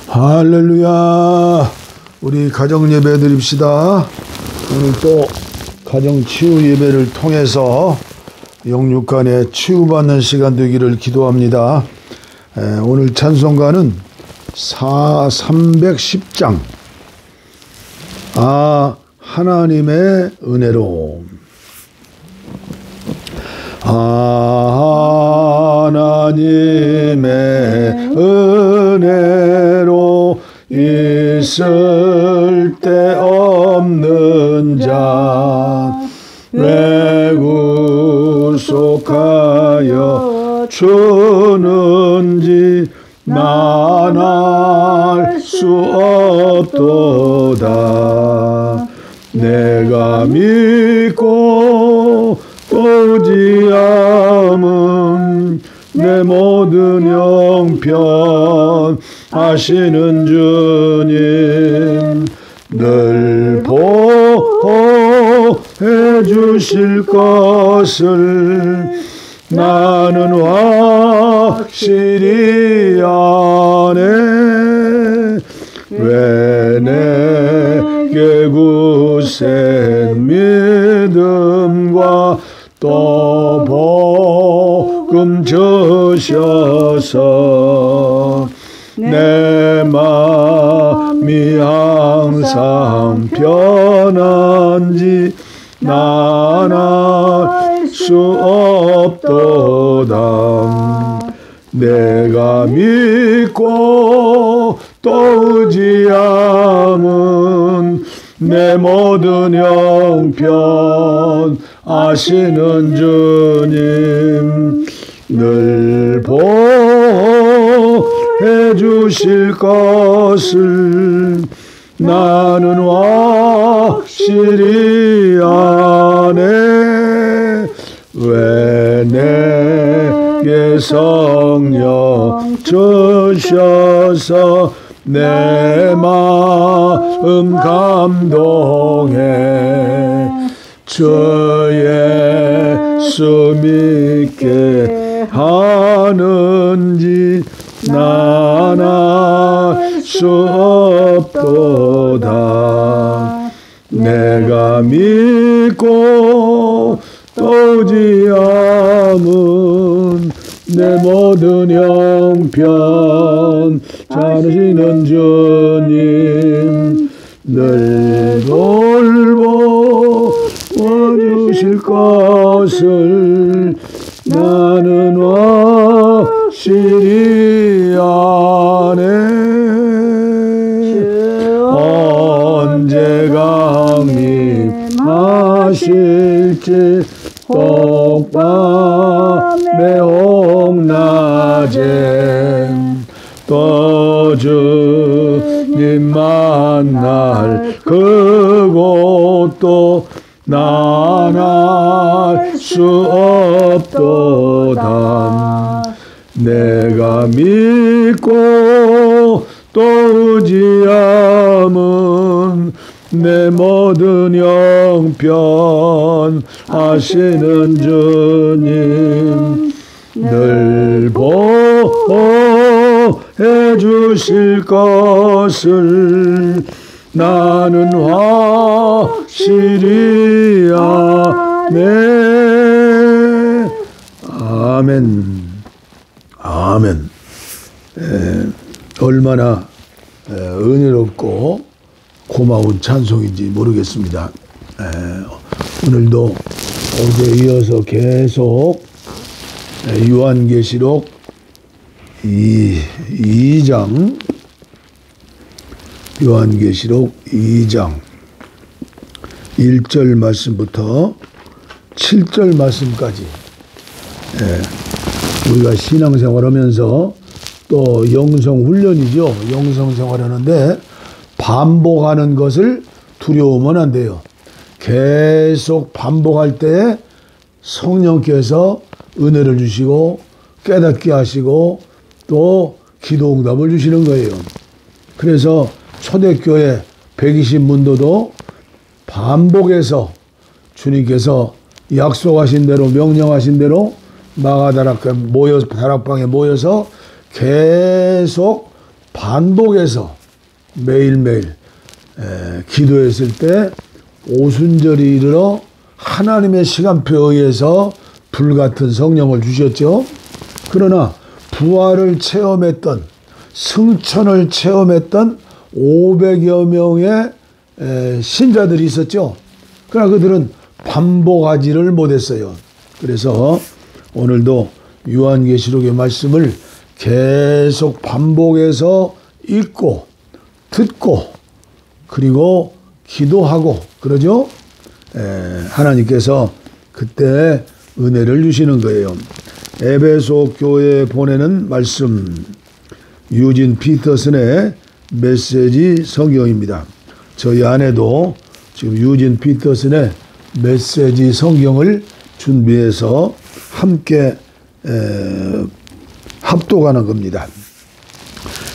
할렐루야. 우리 가정 예배 드립시다. 오늘 또 가정 치유 예배를 통해서 영육간에 치유받는 시간 되기를 기도합니다. 오늘 찬송가는 310장 하나님의 은혜로. 하나님의 은혜로 있을 데 없는 자 내 구속하여 주는지 난 알 수 없도다. 내가 믿고 의지함은 내 모든 형편 하시는 주님 늘 보호해 주실 것을 나는 확실히 아네. 왜 내게 굳센 믿음과 또 복음 주셔서 내 마음이 항상 편한지 난 알 수 없도다. 내가 믿고 또 의지함은 내 모든 형편 아시는 주님 늘 보호해 주실 것을 나는 확실히 아네. 왜 내게 성령 주셔서 내 마음 감동해 주 예수 믿게 하는지 난 알 수 없도다. 내가 믿고 또 의지함은 내 모든 형편 자르시는 주님 늘 돌보아주실 것을 나는 확실히 아네. 언제 강림하실지 혹밤에 혹낮에 또 주님 만날 그곳도 난 알 수 없도다. 내가 믿고 또 의지함은 내 모든 형편 하시는 주님 늘 보호해 주실 것을 나는 확실히 아네. 아멘. 아멘. 얼마나 은혜롭고 고마운 찬송인지 모르겠습니다. 오늘도 어제 이어서 계속 요한계시록 2장 요한계시록 2장 1절 말씀부터 7절 말씀까지 우리가 신앙생활하면서 또 영성훈련이죠. 영성생활하는데 반복하는 것을 두려우면 안 돼요. 계속 반복할 때 성령께서 은혜를 주시고 깨닫게 하시고 또 기도응답을 주시는 거예요. 그래서 초대교회 120문도도 반복해서 주님께서 약속하신 대로 명령하신 대로 다락방에 모여서 계속 반복해서 매일매일 기도했을 때 오순절이 이르러 하나님의 시간표에 의해서 불같은 성령을 주셨죠. 그러나 부활을 체험했던, 승천을 체험했던 500여 명의 신자들이 있었죠. 그러나 그들은 반복하지를 못했어요. 그래서 오늘도 요한계시록의 말씀을 계속 반복해서 읽고 듣고 그리고 기도하고 그러죠. 하나님께서 그때 은혜를 주시는 거예요. 에베소 교회에 보내는 말씀, 유진 피터슨의 메시지 성경입니다. 저희 아내도 지금 유진 피터슨의 메시지 성경을 준비해서 함께 합독하는 겁니다.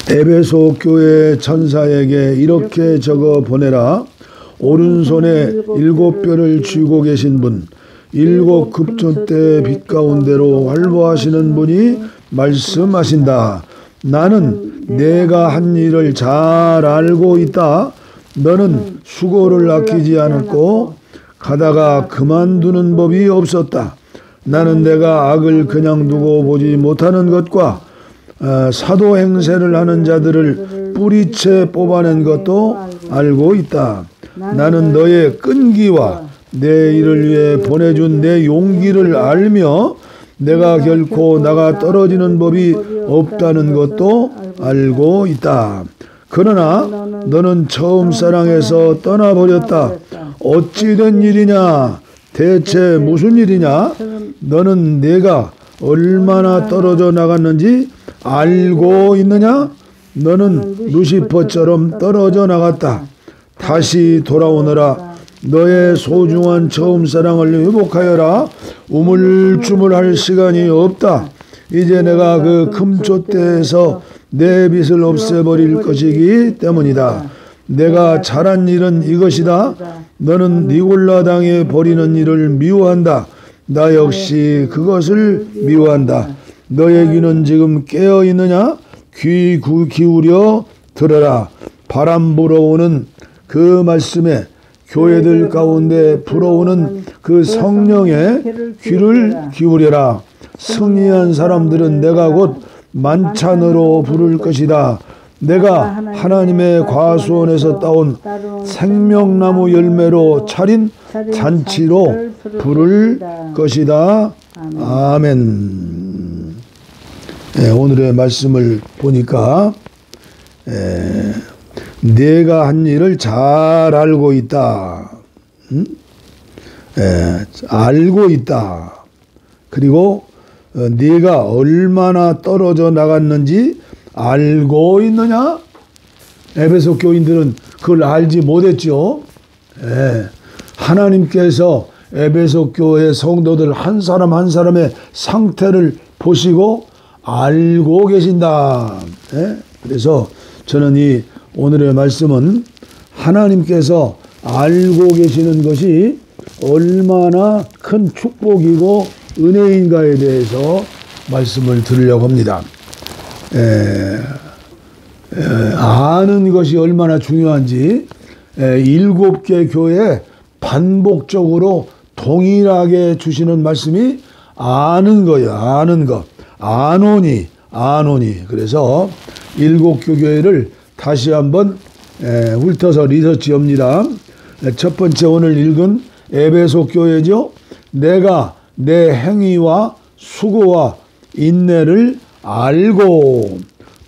에베소 교회 천사에게 이렇게 적어 보내라. 오른손에 7뼈를 쥐고 계신 분, 7 급전대의 빛 가운데로 활보하시는 분이 말씀하신다. 나는 내가 한 일을 잘 알고 있다. 너는 수고를 아끼지 않았고 가다가 그만두는 법이 없었다. 나는 내가 악을 그냥 두고 보지 못하는 것과 사도 행세를 하는 자들을 뿌리채 뽑아낸 것도 알고 있다. 나는 너의 끈기와 내 일을 위해 보내준 내 용기를 알며 내가 결코 나가 떨어지는 법이 없다는 것도 알고 있다. 그러나 너는 처음 사랑에서 떠나버렸다. 어찌 된 일이냐? 대체 무슨 일이냐? 너는 내가 얼마나 떨어져 나갔는지 알고 있느냐? 너는 루시퍼처럼 떨어져 나갔다. 다시 돌아오너라. 너의 소중한 처음 사랑을 회복하여라. 우물쭈물할 시간이 없다. 이제 내가 그 금촛대에서 내 빛을 없애버릴 것이기 때문이다. 내가 잘한 일은 이것이다. 너는 니골라 당에 버리는 일을 미워한다. 나 역시 그것을 미워한다. 너의 귀는 지금 깨어 있느냐? 귀 기울여 들어라. 바람 불어오는 그 말씀에 교회들 가운데 불어오는 그 성령의 귀를 기울여라. 승리한 사람들은 내가 곧 만찬으로 부를 것이다. 내가 하나님의 과수원에서 따온 생명나무 열매로 차린 잔치로 부를 것이다. 아멘. 오늘의 말씀을 보니까 내가 한 일을 잘 알고 있다. 알고 있다. 그리고 네가 얼마나 떨어져 나갔는지 알고 있느냐? 에베소 교인들은 그걸 알지 못했죠. 하나님께서 에베소 교회 성도들 한 사람 한 사람의 상태를 보시고 알고 계신다. 그래서 저는 이 오늘의 말씀은 하나님께서 알고 계시는 것이 얼마나 큰 축복이고 은혜인가에 대해서 말씀을 드리려고 합니다. 아는 것이 얼마나 중요한지 7개 교회에 반복적으로 동일하게 주시는 말씀이 아는 거예요. 아는 것. 아노니. 그래서 7교회를 다시 한번 훑어서 리서치합니다. 첫 번째 오늘 읽은 에베소 교회죠. 내가 내 행위와 수고와 인내를 알고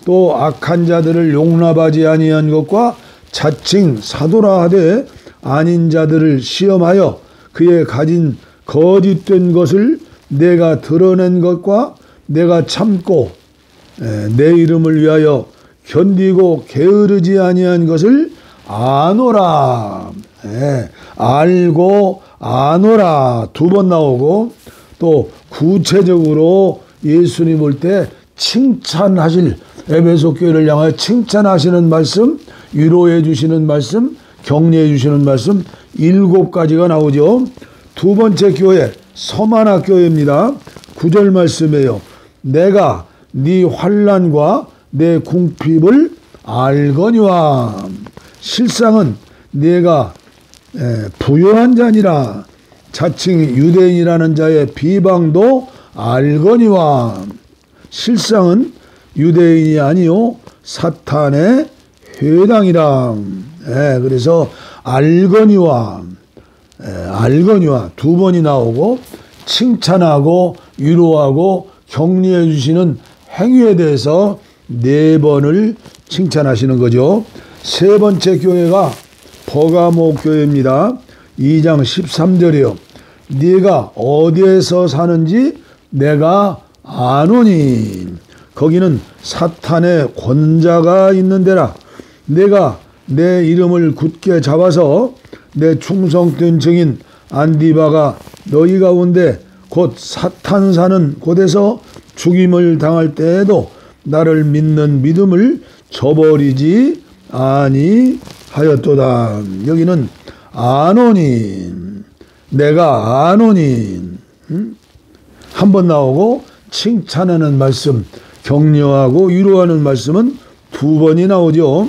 또 악한 자들을 용납하지 아니한 것과 자칭 사도라 하되 아닌 자들을 시험하여 그의 가진 거짓된 것을 내가 드러낸 것과 내가 참고 내 이름을 위하여 견디고 게으르지 아니한 것을 아노라. 알고 아노라 2번 나오고 또 구체적으로 예수님 올 때 칭찬하실 에베소 교회를 향하여 칭찬하시는 말씀, 위로해 주시는 말씀, 격려해 주시는 말씀 7가지가 나오죠. 두 번째 교회 서만화 교회입니다. 9절 말씀이에요. 내가 네 환난과 내 궁핍을 알거니와. 실상은 네가 부요한 자니라. 자칭 유대인이라는 자의 비방도 알거니와. 실상은 유대인이 아니요 사탄의 회당이라. 그래서 알거니와, 알거니와 두 번이 나오고 칭찬하고 위로하고 격려해 주시는 행위에 대해서 네 번을 칭찬하시는 거죠. 세 번째 교회가 버가모 교회입니다. 2장 13절이요. 네가 어디에서 사는지 내가 아노니. 거기는 사탄의 권자가 있는 데라. 내가 내 이름을 굳게 잡아서 내 충성된 증인 안디바가 너희 가운데 곧 사탄 사는 곳에서 죽임을 당할 때에도 나를 믿는 믿음을 저버리지 아니하였도다. 여기는 아노니, 내가 아노니. 한 번 나오고 칭찬하는 말씀, 격려하고 위로하는 말씀은 두 번이 나오죠.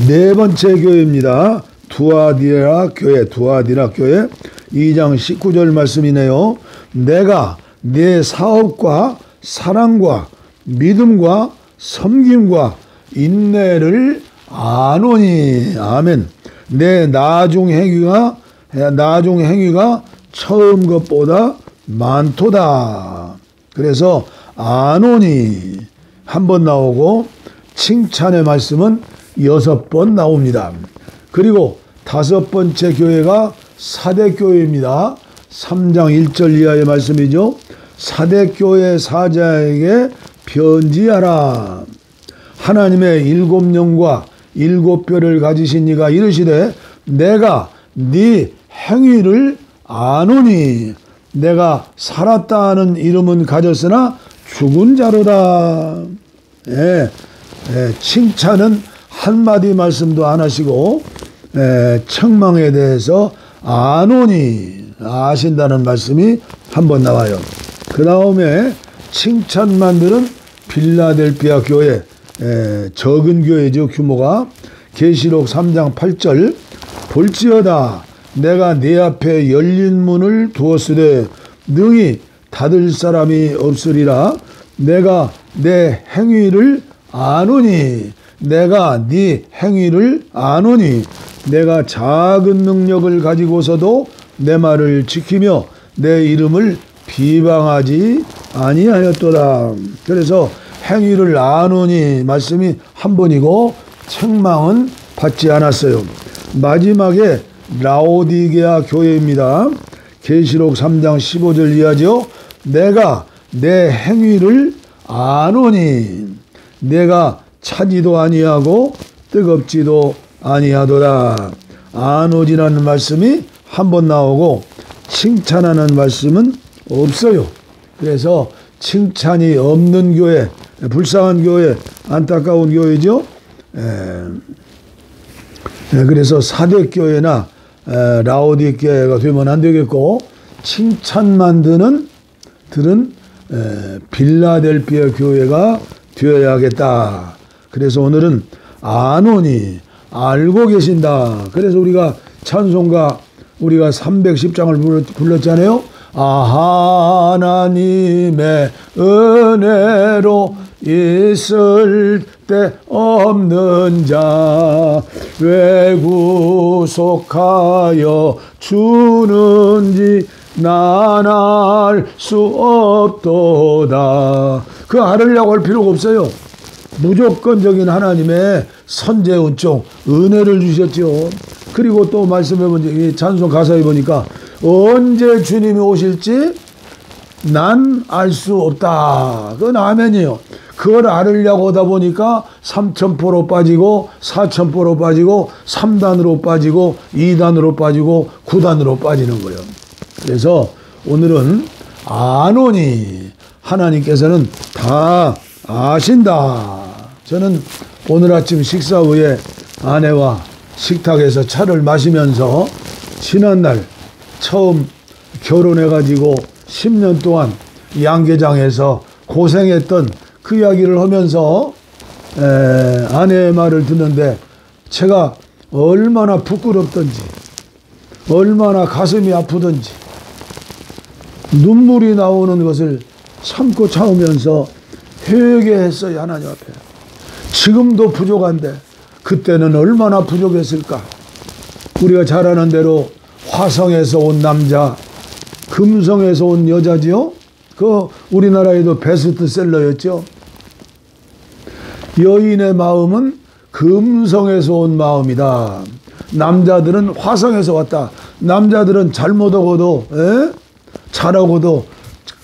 네 번째 교회입니다. 두아디라 교회, 두아디라 교회 2장 19절 말씀이네요. 내가 내 사업과 사랑과 믿음과 섬김과 인내를 아노니. 아멘. 내 나중 행위가 처음 것보다 많도다. 그래서 아노니 한 번 나오고 칭찬의 말씀은 6번 나옵니다. 그리고 다섯 번째 교회가 사대교회입니다. 3장 1절 이하의 말씀이죠. 사대교회 사자에게 편지하라. 하나님의 7영과 7뼈를 가지신 이가 이르시되 내가 네 행위를 아노니. 내가 살았다 하는 이름은 가졌으나 죽은 자로다. 칭찬은 한마디 말씀도 안 하시고 책망에 대해서 아노니, 아신다는 말씀이 한 번 나와요. 그 다음에 칭찬만 들은 빌라델피아 교회, 적은 교회죠. 규모가. 계시록 3장 8절 볼지어다 내가 네 앞에 열린 문을 두었으되 능히 닫을 사람이 없으리라. 내가 내 행위를 아노니. 내가 네 행위를 아노니. 내가 작은 능력을 가지고서도 내 말을 지키며 내 이름을 비방하지 아니하였도다. 그래서 행위를 아노니 말씀이 한 번이고 책망은 받지 않았어요. 마지막에 라오디게아 교회입니다. 계시록 3장 15절 이하죠. 내가 내 행위를 아노니. 내가 차지도 아니하고 뜨겁지도 아니하도다. 아노지라는 말씀이 한 번 나오고 칭찬하는 말씀은 없어요. 그래서 칭찬이 없는 교회, 불쌍한 교회, 안타까운 교회죠. 그래서 사대교회나 라오디게아가 되면 안 되겠고 칭찬만 들은 빌라델피아 교회가 되어야겠다. 그래서 오늘은 아노니, 알고 계신다. 그래서 우리가 찬송가 우리가 310장을 불렀잖아요. 하나님의 은혜로 있을 때 없는 자 왜 구속하여 주는지 난 알 수 없도다. 그 알으려고 할 필요가 없어요. 무조건적인 하나님의 선제 은총, 은혜를 주셨죠. 그리고 또 말씀해 보니 찬송 가사에 보니까 언제 주님이 오실지 난 알 수 없다. 그건 아멘이에요. 그걸 알으려고 하다 보니까 3,000%로 빠지고 4,000%로 빠지고 3단으로 빠지고 2단으로 빠지고 9단으로 빠지는 거예요. 그래서 오늘은 아노니, 하나님께서는 다 아신다. 저는 오늘 아침 식사 후에 아내와 식탁에서 차를 마시면서 지난날 처음 결혼해가지고 10년 동안 양계장에서 고생했던 그 이야기를 하면서 아내의 말을 듣는데 제가 얼마나 부끄럽던지 얼마나 가슴이 아프던지 눈물이 나오는 것을 참고 참으면서 회개했어요. 하나님 앞에. 지금도 부족한데 그때는 얼마나 부족했을까. 우리가 잘 아는 대로 화성에서 온 남자, 금성에서 온 여자지요. 그 우리나라에도 베스트셀러였죠. 여인의 마음은 금성에서 온 마음이다. 남자들은 화성에서 왔다. 남자들은 잘못하고도 잘하고도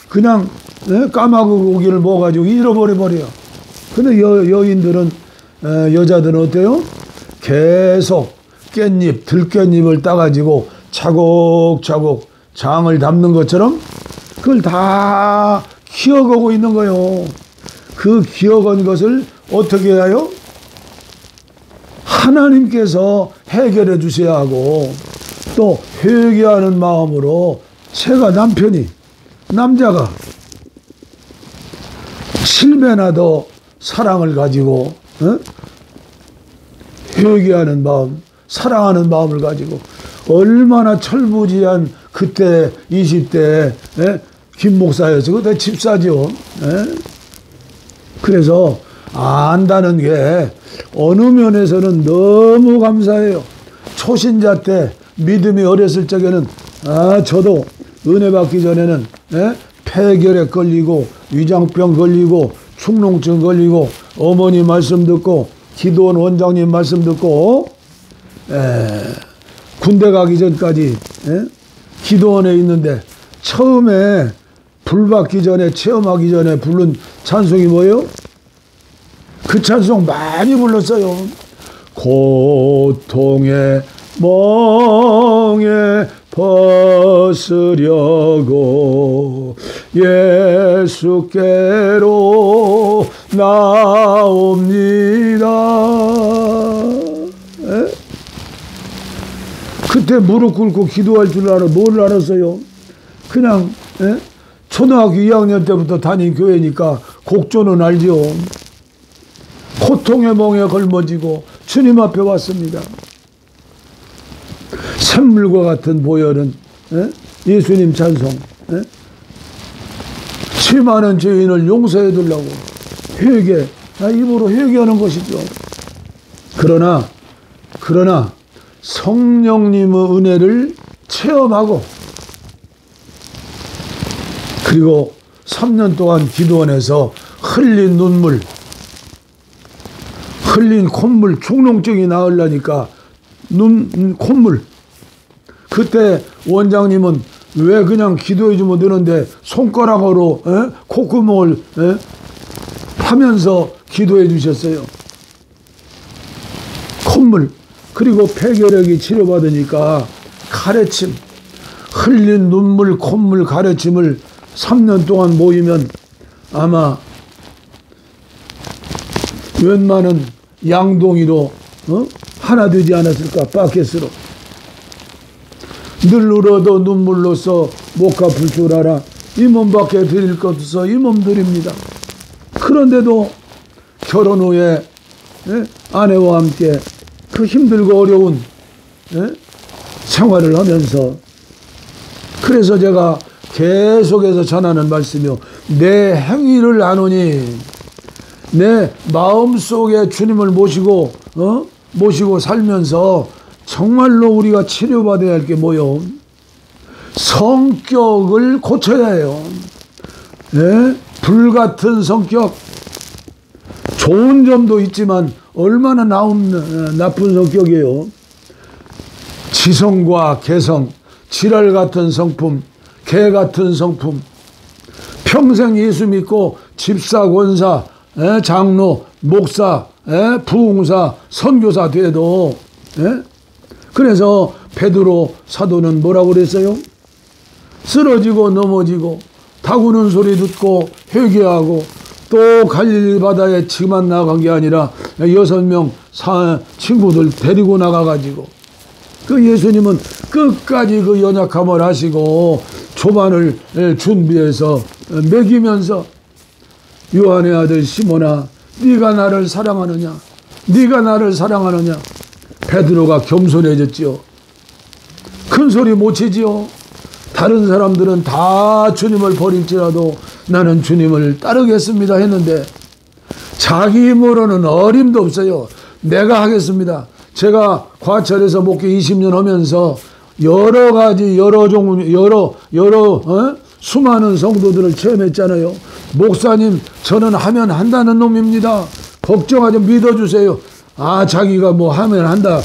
그냥 까마귀 고기를 먹어가지고 잃어버려요. 근데 여인들은 여자들은 어때요? 계속 깻잎, 들깻잎을 따가지고 차곡차곡 장을 담는 것처럼 그걸 다 기어가고 있는 거예요. 그 기어간 것을 어떻게 해요? 하나님께서 해결해 주셔야 하고 또 회개하는 마음으로 제가 남자가 7배나 더 사랑을 가지고 회개하는 마음, 사랑하는 마음을 가지고 얼마나 철부지한 그때 20대 김 목사였어. 그때 집사죠. 그래서 안다는 게 어느 면에서는 너무 감사해요. 초신자 때 믿음이 어렸을 적에는 저도 은혜 받기 전에는 폐결핵 걸리고 위장병 걸리고 축농증 걸리고 어머니 말씀 듣고 기도원 원장님 말씀 듣고 군대 가기 전까지 기도원에 있는데 처음에 불 받기 전에 체험하기 전에 부른 찬송이 뭐예요? 그 찬송 많이 불렀어요. 고통의 멍에 벗으려고 예수께로 나옵니다. 그때 무릎 꿇고 기도할 줄 뭘 알았어요? 그냥 초등학교 2학년 때부터 다닌 교회니까 곡조는 알죠. 고통의 멍에 걸머지고 주님 앞에 왔습니다. 샘물과 같은 보혈은 예수님 찬송, 죄 많은 죄인을 용서해 주려고 회개, 입으로 회개하는 것이죠. 그러나 성령님의 은혜를 체험하고 그리고 3년 동안 기도원에서 흘린 눈물, 흘린 콧물, 축농증이 나으려니까 콧물. 그때 원장님은 왜 그냥 기도해 주면 되는데 손가락으로 콧구멍을 파면서 기도해 주셨어요. 콧물. 그리고 폐결핵이 치료받으니까 가래침, 흘린 눈물, 콧물, 가래침을 3년 동안 모이면 아마 웬만한 양동이로 하나 되지 않았을까. 바켓으로 늘 울어도 눈물로써 못 갚을 줄 알아 이 몸밖에 드릴 것 없어 이 몸 드립니다. 그런데도 결혼 후에 아내와 함께 그 힘들고 어려운 생활을 하면서 그래서 제가 계속해서 전하는 말씀이요. 내 행위를 아노니 내 마음속에 주님을 모시고 살면서 정말로 우리가 치료받아야 할 게 뭐요? 성격을 고쳐야 해요. 불같은 성격. 좋은 점도 있지만 얼마나 나쁜 성격이에요. 지성과 개성, 지랄 같은 성품, 개 같은 성품. 평생 예수 믿고 집사, 권사, 장로, 목사, 부흥사, 선교사 돼도 그래서 베드로 사도는 뭐라고 그랬어요? 쓰러지고 넘어지고 다구는 소리 듣고 회개하고 또 갈릴리 바다에 지만 나간 게 아니라 6명 친구들 데리고 나가가지고 그 예수님은 끝까지 그 연약함을 하시고 조반을 준비해서 먹이면서 요한의 아들 시몬아 네가 나를 사랑하느냐? 네가 나를 사랑하느냐? 베드로가 겸손해졌지요. 큰 소리 못 치지요. 다른 사람들은 다 주님을 버릴지라도 나는 주님을 따르겠습니다 했는데 자기 힘으로는 어림도 없어요. 내가 하겠습니다. 제가 과철에서 목회 20년 하면서 여러 가지 수많은 성도들을 체험했잖아요. 목사님, 저는 하면 한다는 놈입니다. 걱정하지, 믿어주세요. 아, 자기가 뭐 하면 한다.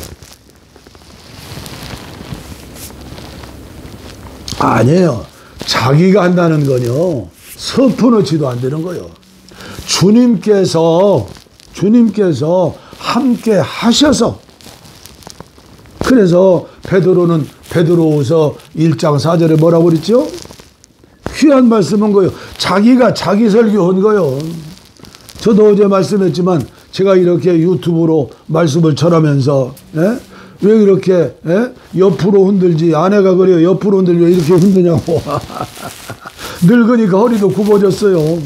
아니에요. 자기가 한다는 건요, 서푼어치도 안 되는 거예요. 주님께서 함께 하셔서. 그래서 베드로는 베드로후서 1장 4절에 뭐라고 그랬죠? 귀한 말씀한 거예요. 자기가 자기 설교한 거예요. 저도 어제 말씀했지만 제가 이렇게 유튜브로 말씀을 전하면서 왜 이렇게 옆으로 흔들지? 아내가 그래요. 옆으로 흔들려 이렇게 흔드냐고. 늙으니까 허리도 굽어졌어요.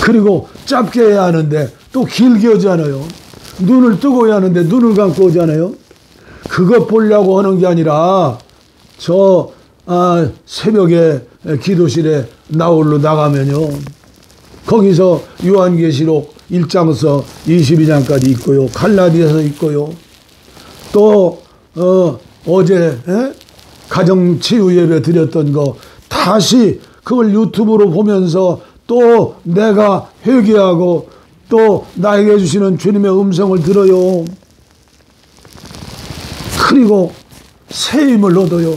그리고 짧게 해야 하는데 또 길게 하지 않아요. 눈을 뜨고 해야 하는데 눈을 감고 하지 않아요. 그것 보려고 하는 게 아니라 새벽에 기도실에 나홀로 나가면요, 거기서 요한계시록 1장서 22장까지 있고요, 갈라디아서 있고요, 또 어제 가정치유 예배 드렸던 거 다시 그걸 유튜브로 보면서 또 내가 회개하고 또 나에게 주시는 주님의 음성을 들어요. 그리고 새 힘을 얻어요.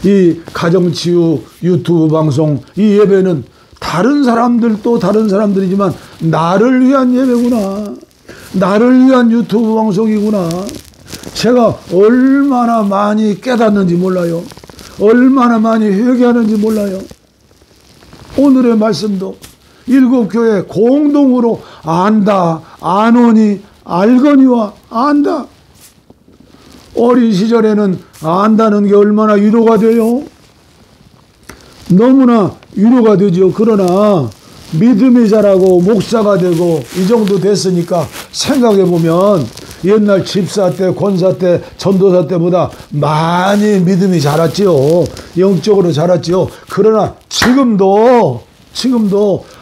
이 가정치유 유튜브 방송, 이 예배는 다른 사람들도 다른 사람들이지만 나를 위한 예배구나, 나를 위한 유튜브 방송이구나. 제가 얼마나 많이 깨닫는지 몰라요. 얼마나 많이 회개하는지 몰라요. 오늘의 말씀도 일곱 교회 공동으로 안다, 아노니, 알거니와 안다. 어린 시절에는 안다는 게 얼마나 위로가 돼요? 너무나 위로가 되죠. 그러나 믿음이 자라고 목사가 되고 이 정도 됐으니까 생각해보면 옛날 집사 때, 권사 때, 전도사 때보다 많이 믿음이 자랐지요. 영적으로 자랐지요. 그러나 지금도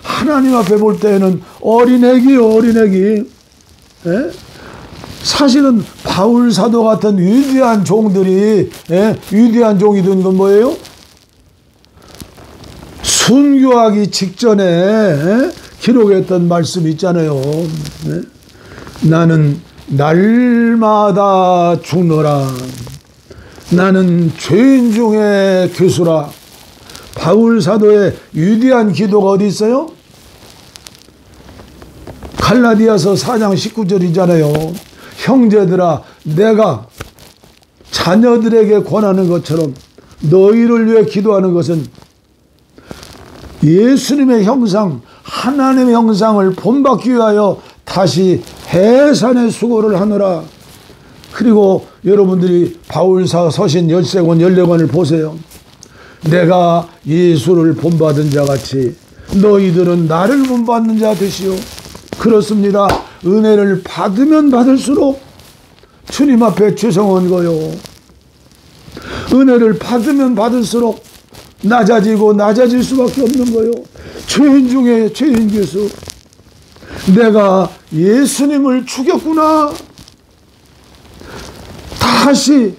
하나님 앞에 볼 때에는 어린애기요, 어린애기. 사실은 바울 사도 같은 위대한 종들이, 위대한 종이 된 건 뭐예요? 순교하기 직전에 기록했던 말씀이 있잖아요. 나는 날마다 죽노라. 나는 죄인 중에 교수라. 바울 사도의 위대한 기도가 어디 있어요? 갈라디아서 4장 19절이잖아요. 형제들아, 내가 자녀들에게 권하는 것처럼 너희를 위해 기도하는 것은 예수님의 형상, 하나님의 형상을 본받기 위하여 다시 해산의 수고를 하노라. 그리고 여러분들이 바울사 서신 13권 14권을 보세요. 내가 예수를 본받은 자 같이 너희들은 나를 본받는 자 되시오. 그렇습니다. 은혜를 받으면 받을수록 주님 앞에 죄송한 거요. 은혜를 받으면 받을수록 낮아지고 낮아질 수밖에 없는 거요. 죄인 중에 죄인 교수. 내가 예수님을 죽였구나. 다시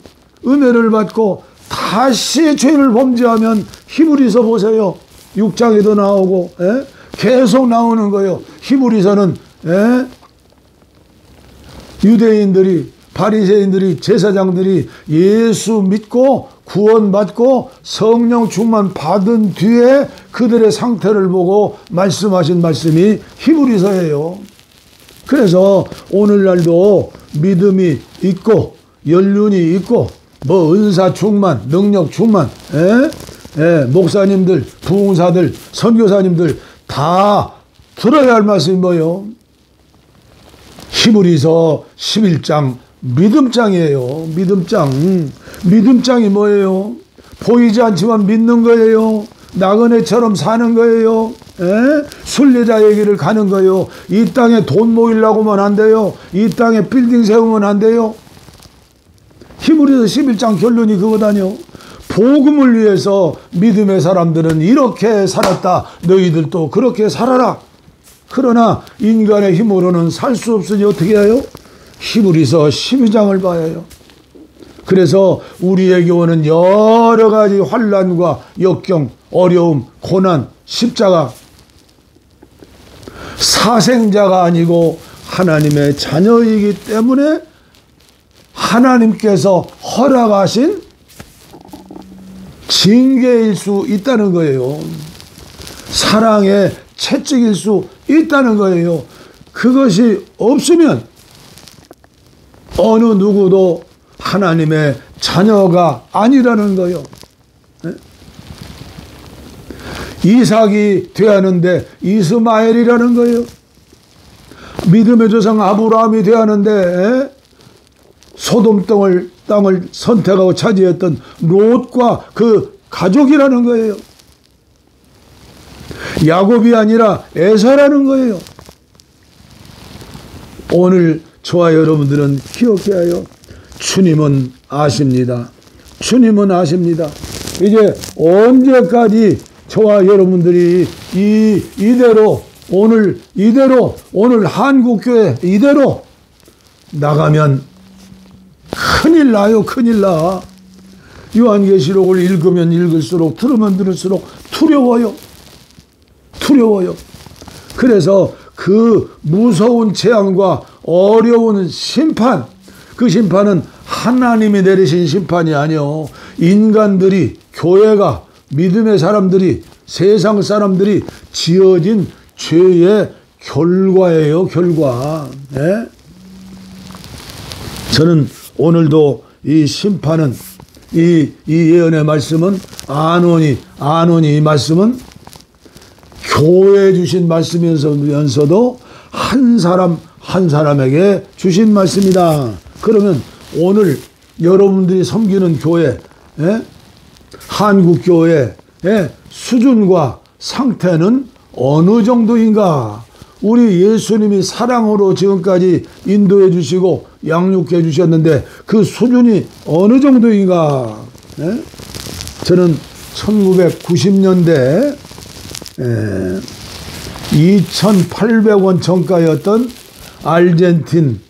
은혜를 받고 다시 죄를 범죄하면 히브리서 보세요. 6장에도 나오고 계속 나오는 거예요. 히브리서는 유대인들이, 바리새인들이, 제사장들이 예수 믿고 구원받고 성령 충만 받은 뒤에 그들의 상태를 보고 말씀하신 말씀이 히브리서예요. 그래서 오늘날도 믿음이 있고 연륜이 있고 뭐 은사 충만, 능력 충만, 목사님들, 부흥사들, 선교사님들 다 들어야 할 말씀이 뭐예요? 히브리서 11장 믿음장이에요. 믿음장. 믿음장이 뭐예요? 보이지 않지만 믿는 거예요. 나그네처럼 사는 거예요. 순례자의 길을 가는 거예요. 이 땅에 돈 모이려고 하면 안 돼요. 이 땅에 빌딩 세우면 안 돼요. 히브리서 11장 결론이 그거다뇨. 복음을 위해서 믿음의 사람들은 이렇게 살았다. 너희들도 그렇게 살아라. 그러나 인간의 힘으로는 살 수 없으니 어떻게 해요? 히브리서 12장을 봐야 해요. 그래서 우리에게 오는 여러 가지 환난과 역경, 어려움, 고난, 십자가, 사생자가 아니고 하나님의 자녀이기 때문에 하나님께서 허락하신 징계일 수 있다는 거예요. 사랑의 채찍일 수 있다는 거예요. 그것이 없으면 어느 누구도 하나님의 자녀가 아니라는 거예요. 이삭이 되었는데 이스마엘이라는 거예요. 믿음의 조상 아브라함이 되었는데 소돔 땅을 선택하고 차지했던 롯과 그 가족이라는 거예요. 야곱이 아니라 에사라는 거예요. 오늘 저와 여러분들은 기억해야 해요. 주님은 아십니다. 주님은 아십니다. 이제 언제까지 저와 여러분들이 이대로 오늘 한국교회 이대로 나가면 큰일 나요. 큰일 나. 요한계시록을 읽으면 읽을수록 들으면 들을수록 두려워요. 그래서 그 무서운 재앙과 어려운 심판, 그 심판은 하나님이 내리신 심판이 아니요. 인간들이, 교회가, 믿음의 사람들이, 세상 사람들이 지어진 죄의 결과예요. 결과. 네? 저는 오늘도 이 심판은 이 예언의 말씀은 아노니 이 말씀은 교회에 주신 말씀이면서도 한 사람에게 주신 말씀이다. 그러면 오늘 여러분들이 섬기는 교회, 한국교회의 수준과 상태는 어느 정도인가? 우리 예수님이 사랑으로 지금까지 인도해 주시고 양육해 주셨는데 그 수준이 어느 정도인가? 저는 1990년대 2,800원 정가였던 아르헨틴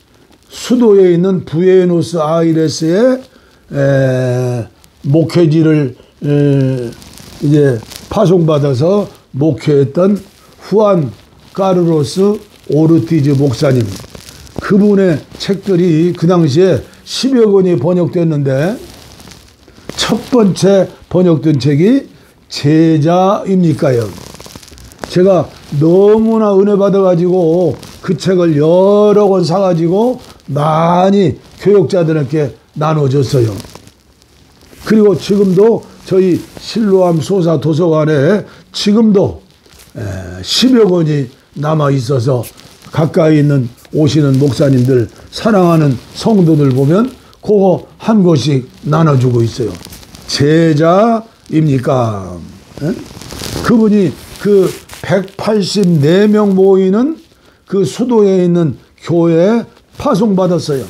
수도에 있는 부에노스 아이레스의 목회지를 이제 파송받아서 목회했던 후안 카르로스 오르티즈 목사님, 그분의 책들이 그 당시에 10여 권이 번역됐는데 첫 번째 번역된 책이 제자입니까요? 제가 너무나 은혜 받아가지고 그 책을 여러 권 사가지고 많이 교역자들에게 나눠줬어요. 그리고 지금도 저희 실로암 소사 도서관에 지금도 10여 권이 남아 있어서 가까이 있는 오시는 목사님들, 사랑하는 성도들 보면 그거 한 권씩 나눠주고 있어요. 제자입니까? 그분이 그 184명 모이는 그 수도에 있는 교회에 파송받았어요.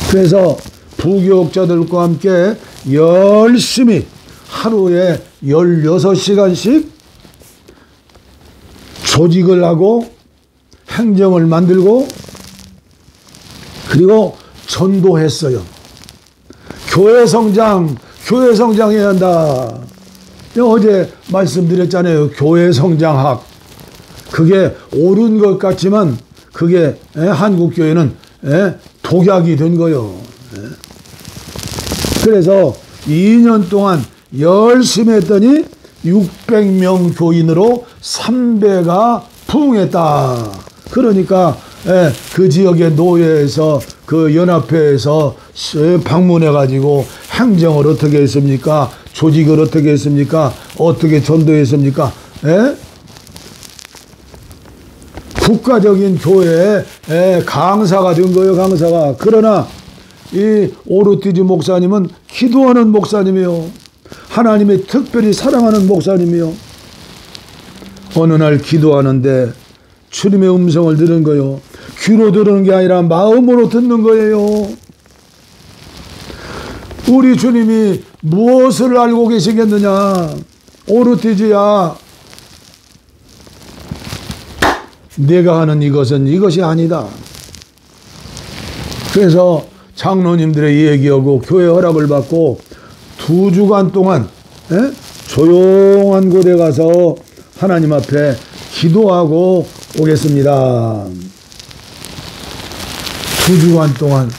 그래서 부교육자들과 함께 열심히 하루에 16시간씩 조직을 하고 행정을 만들고 그리고 전도했어요. 교회 성장해야 한다. 어제 말씀드렸잖아요. 교회 성장학. 그게 옳은 것 같지만 그게 한국교회는 독약이 된 거예요. 그래서 2년 동안 열심히 했더니 600명 교인으로 3배가 부흥했다. 그러니까 그 지역의 노예에서 그 연합회에서 방문해가지고 행정을 어떻게 했습니까? 조직을 어떻게 했습니까? 어떻게 전도했습니까? 국가적인 교회에 강사가 된 거예요. 강사가. 그러나 이 오르티즈 목사님은 기도하는 목사님이에요. 하나님이 특별히 사랑하는 목사님이요. 어느 날 기도하는데 주님의 음성을 들은 거요. 귀로 들은 게 아니라 마음으로 듣는 거예요. 우리 주님이 무엇을 알고 계시겠느냐? 오르티즈야, 내가 하는 이것은 이것이 아니다. 그래서 장로님들의 얘기하고 교회 허락을 받고 2주간 동안 조용한 곳에 가서 하나님 앞에 기도하고 오겠습니다. 2주간 동안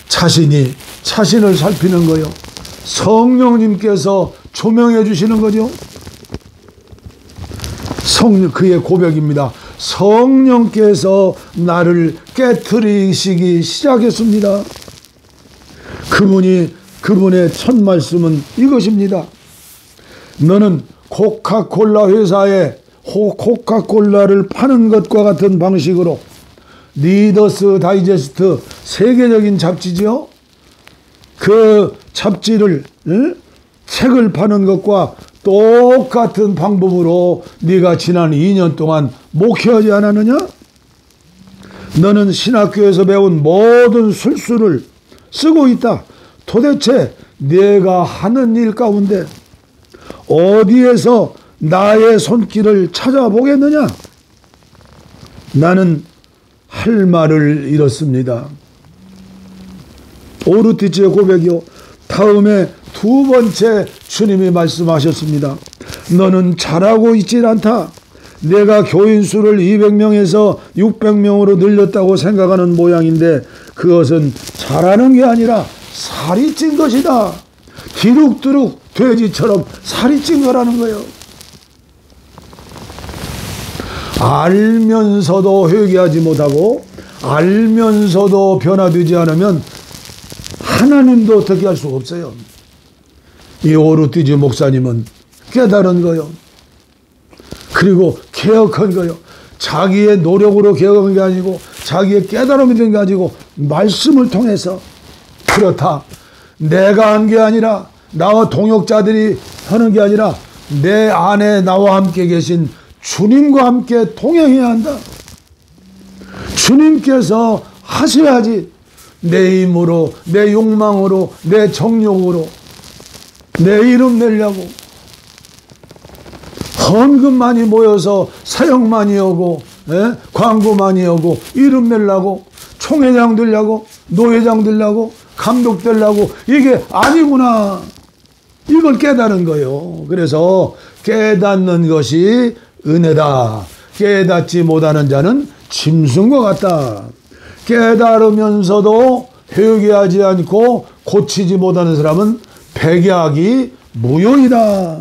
자신을 살피는 거요. 성령님께서 조명해 주시는 거죠. 그의 고백입니다. 성령께서 나를 깨트리시기 시작했습니다. 그분의 첫 말씀은 이것입니다. 너는 코카콜라 회사에 코카콜라를 파는 것과 같은 방식으로 리더스 다이제스트 세계적인 잡지죠. 그 잡지를 책을 파는 것과 똑같은 방법으로 네가 지난 2년 동안 목회하지 않았느냐? 너는 신학교에서 배운 모든 술수를 쓰고 있다. 도대체 내가 하는 일 가운데 어디에서 나의 손길을 찾아보겠느냐? 나는 할 말을 잃었습니다. 오르티즈의 고백이요. 다음에 2번째 주님이 말씀하셨습니다. 너는 잘하고 있질 않다. 내가 교인 수를 200명에서 600명으로 늘렸다고 생각하는 모양인데 그것은 잘하는 게 아니라 살이 찐 것이다. 기룩두룩 돼지처럼 살이 찐 거라는 거예요. 알면서도 회개하지 못하고 알면서도 변화되지 않으면 하나님도 어떻게 할 수가 없어요. 이 오르티즈 목사님은 깨달은 거요. 그리고 개혁한 거요. 자기의 노력으로 개혁한 게 아니고 자기의 깨달음이 된 게 아니고 말씀을 통해서. 그렇다. 내가 한 게 아니라 나와 동역자들이 하는 게 아니라 내 안에 나와 함께 계신 주님과 함께 동행해야 한다. 주님께서 하셔야지. 내 힘으로, 내 욕망으로, 내 정욕으로 내 이름 내려고 헌금 많이 모여서 사역 많이 하고 광고 많이 하고 이름 내려고 총회장 되려고 노회장 되려고 감독 되려고 이게 아니구나. 이걸 깨달은 거예요. 그래서 깨닫는 것이 은혜다. 깨닫지 못하는 자는 짐승과 같다. 깨달으면서도 회개하지 않고 고치지 못하는 사람은 백약이 무효이다.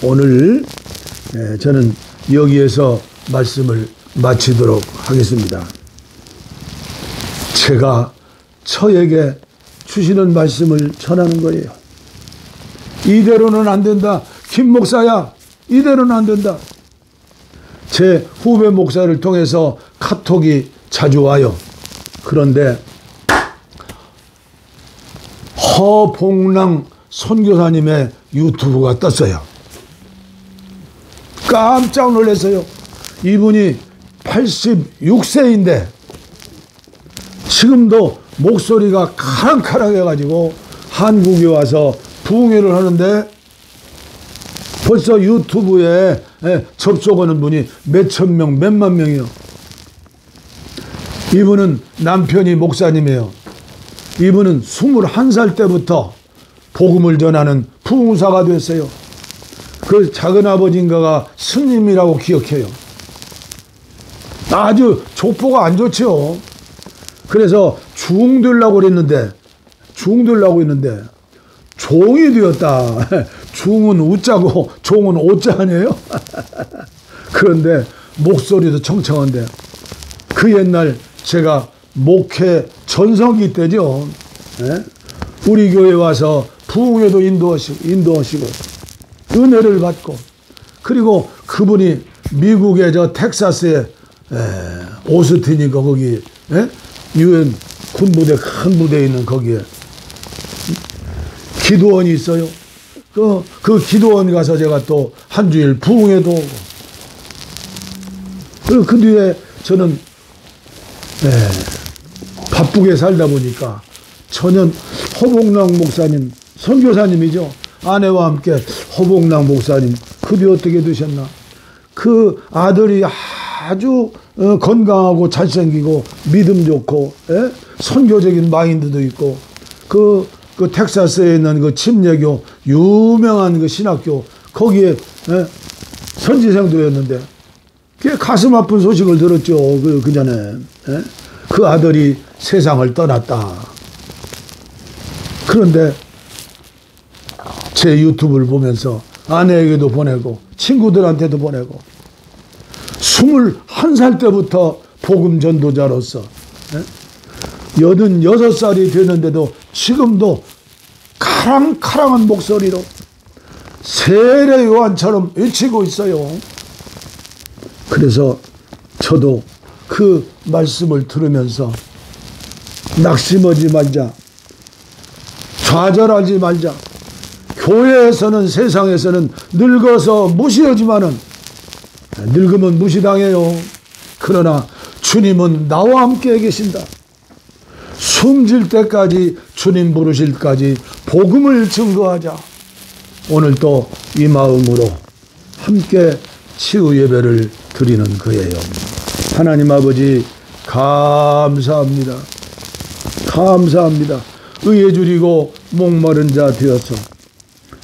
오늘 저는 여기에서 말씀을 마치도록 하겠습니다. 제가 저에게 주시는 말씀을 전하는 거예요. 이대로는 안 된다. 김 목사야, 이대로는 안 된다. 제 후배 목사를 통해서 카톡이 자주 와요. 그런데 허봉랑 선교사님의 유튜브가 떴어요. 깜짝 놀랐어요. 이분이 86세인데 지금도 목소리가 카랑카랑해가지고 한국에 와서 부흥회를 하는데 벌써 유튜브에 접속하는 분이 몇천 명, 몇만 명이요. 이분은 남편이 목사님이에요. 이분은 21살 때부터 복음을 전하는 부흥사가 됐어요. 그 작은아버지인가가 스님이라고 기억해요. 아주 족보가 안 좋죠. 그래서 중되려고 했는데 종이 되었다. 중은 우자고 종은 오자 아니에요? 그런데 목소리도 청청한데 그 옛날 제가 목회 전성기 때죠. 우리 교회 와서 부흥회도 인도하시고 은혜를 받고 그리고 그분이 미국의 저 텍사스의 오스틴인가 거기 유엔 군부대 큰 부대에 있는 거기에 기도원이 있어요. 그 기도원 가서 제가 또 한 주일 부흥회도 오고. 그리고 그 뒤에 저는 바쁘게 살다 보니까 천연 허봉랑 목사님, 선교사님이죠. 아내와 함께 허봉랑 목사님, 그 뒤 어떻게 되셨나? 그 아들이 아주 건강하고 잘생기고 믿음 좋고 선교적인 마인드도 있고 그 텍사스에 있는 그 침례교 유명한 그 신학교 거기에 선지생도였는데 꽤 가슴 아픈 소식을 들었죠. 그 전에 그 아들이 세상을 떠났다. 그런데 제 유튜브를 보면서 아내에게도 보내고 친구들한테도 보내고 21살 때부터 복음 전도자로서 86살이 되는데도 지금도 카랑카랑한 목소리로 세례 요한처럼 외치고 있어요. 그래서 저도 그 말씀을 들으면서 낙심하지 말자, 좌절하지 말자. 교회에서는 세상에서는 늙어서 무시하지만은 늙으면 무시당해요. 그러나 주님은 나와 함께 계신다. 숨질 때까지 주님 부르실 때까지 복음을 증거하자. 오늘 또 이 마음으로 함께 치유 예배를 드리는 거예요. 하나님 아버지 감사합니다. 감사합니다. 의에 줄이고 목마른 자 되어서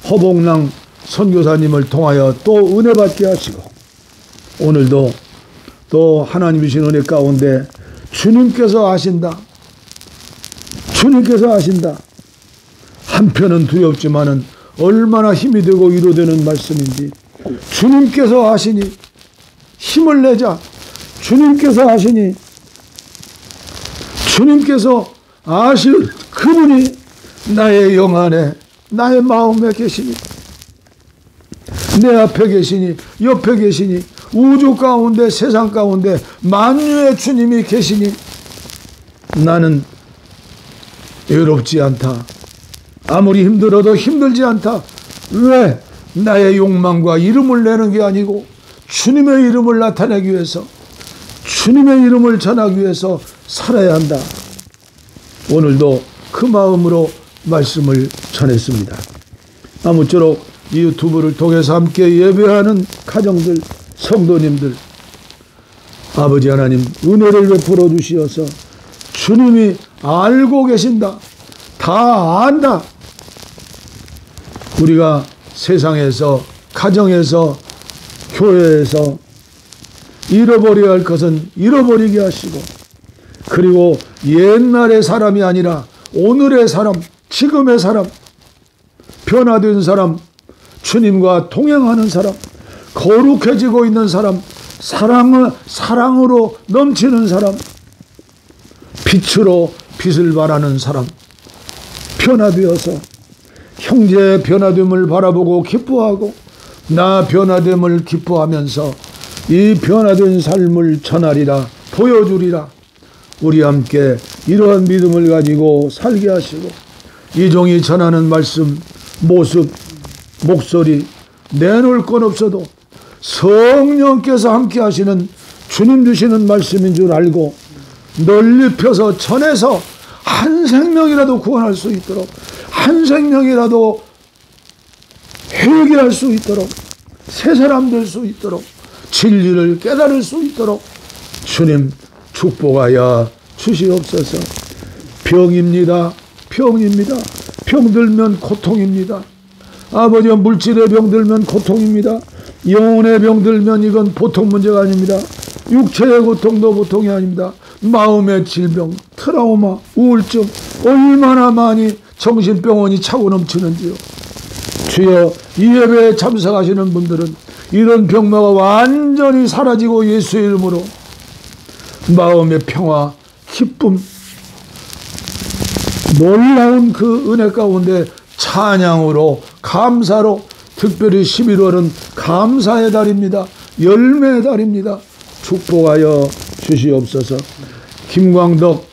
허봉랑 선교사님을 통하여 또 은혜 받게 하시고 오늘도 또 하나님이신 은혜 가운데 주님께서 아신다. 주님께서 아신다. 한편은 두렵지만은 얼마나 힘이 되고 위로되는 말씀인지 주님께서 아시니 힘을 내자. 주님께서 아시니 주님께서 아실 그분이 나의 영 안에 나의 마음에 계시니 내 앞에 계시니 옆에 계시니 우주 가운데 세상 가운데 만유의 주님이 계시니 나는 외롭지 않다. 아무리 힘들어도 힘들지 않다. 왜? 나의 욕망과 이름을 내는 게 아니고 주님의 이름을 나타내기 위해서 주님의 이름을 전하기 위해서 살아야 한다. 오늘도 그 마음으로 말씀을 전했습니다. 아무쪼록 이 유튜브를 통해서 함께 예배하는 가정들, 성도님들 아버지 하나님 은혜를 베풀어 주시어서 주님이 알고 계신다. 다 안다. 우리가 세상에서 가정에서 교회에서 잃어버려야 할 것은 잃어버리게 하시고 그리고 옛날의 사람이 아니라 오늘의 사람, 지금의 사람, 변화된 사람, 주님과 동행하는 사람, 거룩해지고 있는 사람, 사랑으로 넘치는 사람, 빛으로 빛을 발하는 사람, 변화되어서 형제의 변화됨을 바라보고 기뻐하고 나 변화됨을 기뻐하면서 이 변화된 삶을 전하리라, 보여주리라. 우리 함께 이러한 믿음을 가지고 살게 하시고 이 종이 전하는 말씀, 모습, 목소리 내놓을 건 없어도 성령께서 함께 하시는 주님 주시는 말씀인 줄 알고 널리 펴서 전해서 한 생명이라도 구원할 수 있도록 한 생명이라도 회개할 수 있도록 새 사람 될 수 있도록 진리를 깨달을 수 있도록 주님 축복하여 주시옵소서. 병입니다. 병입니다. 병들면 고통입니다. 아버지 물질의 병들면 고통입니다. 영혼의 병들면 이건 보통 문제가 아닙니다. 육체의 고통도 보통이 아닙니다. 마음의 질병, 트라우마, 우울증 얼마나 많이 정신병원이 차고 넘치는지요. 주여 이 예배에 참석하시는 분들은 이런 병마가 완전히 사라지고 예수의 이름으로 마음의 평화, 기쁨, 놀라운 그 은혜 가운데 찬양으로 감사로 특별히 11월은 감사의 달입니다. 열매의 달입니다. 축복하여 주시옵소서. 김광덕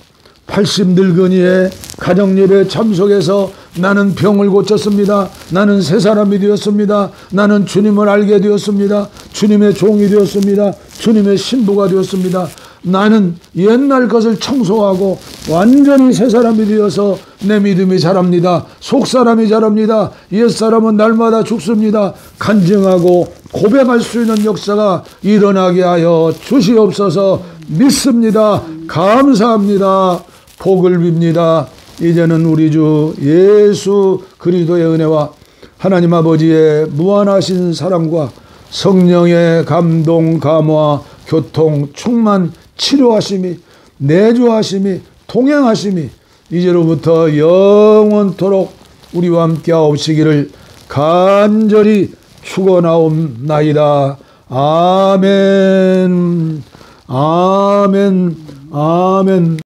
80 늙은이의 가정예배 참석해서 나는 병을 고쳤습니다. 나는 새 사람이 되었습니다. 나는 주님을 알게 되었습니다. 주님의 종이 되었습니다. 주님의 신부가 되었습니다. 나는 옛날 것을 청소하고 완전히 새 사람이 되어서 내 믿음이 자랍니다. 속사람이 자랍니다. 옛사람은 날마다 죽습니다. 간증하고 고백할 수 있는 역사가 일어나게 하여 주시옵소서. 믿습니다. 감사합니다. 복을 빕니다. 이제는 우리 주 예수 그리스도의 은혜와 하나님 아버지의 무한하신 사랑과 성령의 감동, 감화, 교통, 충만, 치료하심이, 내주하심이, 동행하심이 이제로부터 영원토록 우리와 함께 하옵시기를 간절히 축원하옵나이다. 아멘. 아멘. 아멘.